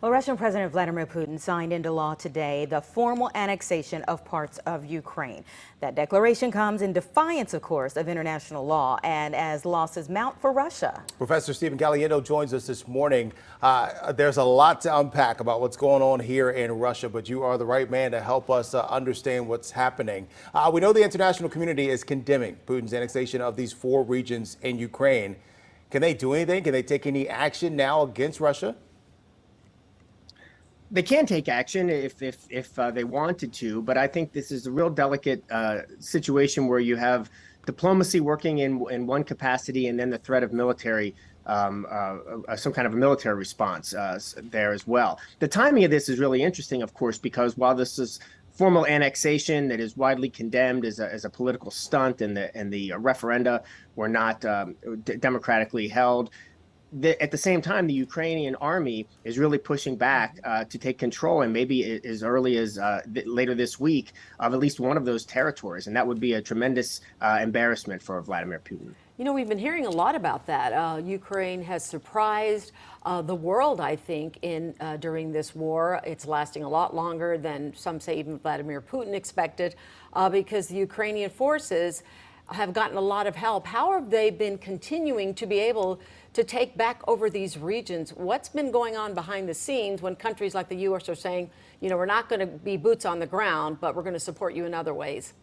Well, Russian President Vladimir Putin signed into law today the formal annexation of parts of Ukraine. That declaration comes in defiance, of course, of international law and as losses mount for Russia. Professor Stephen Galiendo joins us this morning. There's a lot to unpack about what's going on here in Russia, but you are the right man to help us understand what's happening. We know the international community is condemning Putin's annexation of these 4 regions in Ukraine. Can they do anything? Can they take any action now against Russia? They can take action if they wanted to, but I think this is a real delicate situation where you have diplomacy working in one capacity and then the threat of military, some kind of a military response there as well. The timing of this is really interesting, of course, because while this is formal annexation that is widely condemned as a political stunt and the referenda were not democratically held, at the same time, the Ukrainian army is really pushing back to take control, and maybe as early as later this week, of at least one of those territories. And that would be a tremendous embarrassment for Vladimir Putin. You know, we've been hearing a lot about that. Ukraine has surprised the world, I think, during this war. It's lasting a lot longer than some say even Vladimir Putin expected, because the Ukrainian forces have gotten a lot of help. How have they been continuing to be able to take back over these regions? What's been going on behind the scenes when countries like the U.S. are saying, you know, we're not going to be boots on the ground, but we're going to support you in other ways?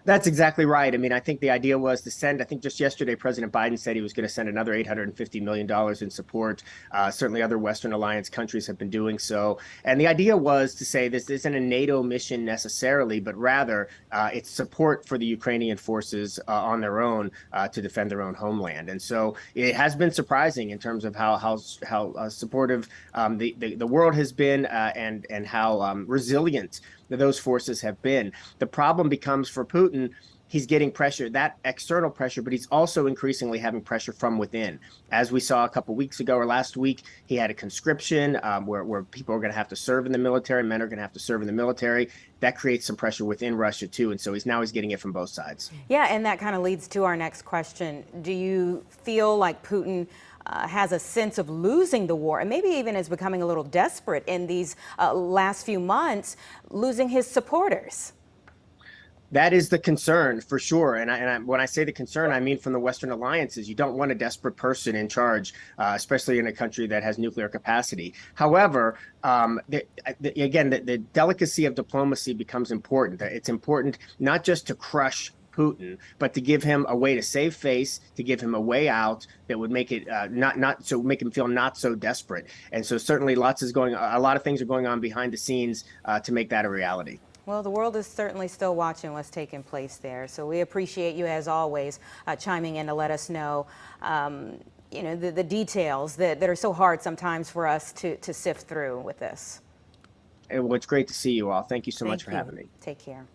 That's exactly right. I mean, I think the idea was to send, I think just yesterday, President Biden said he was going to send another $850 million in support. Certainly other Western alliance countries have been doing so. And the idea was to say this isn't a NATO mission necessarily, but rather it's support for the Ukrainian forces on their own to defend their own homeland. And so it has been surprising in terms of how supportive the world has been and how resilient those forces have been. The problem becomes for Putin, he's getting pressure, that external pressure, but he's also increasingly having pressure from within. As we saw a couple weeks ago or last week, he had a conscription where people are going to have to serve in the military, men are going to have to serve in the military. That creates some pressure within Russia too, and so he's getting it from both sides. Yeah, and that kind of leads to our next question. Do you feel like Putin has a sense of losing the war and maybe even is becoming a little desperate in these last few months, losing his supporters? That is the concern for sure. And when I say the concern, I mean from the Western alliances. You don't want a desperate person in charge, especially in a country that has nuclear capacity. However, again, the delicacy of diplomacy becomes important. It's important not just to crush Putin, but to give him a way to save face, to give him a way out that would make it make him feel not so desperate. And so certainly a lot of things are going on behind the scenes to make that a reality. Well, the world is certainly still watching what's taking place there. So we appreciate you, as always, chiming in to let us know, you know, the details that are so hard sometimes for us to sift through with this. Well, it's great to see you all. Thank you so much for having me. Take care.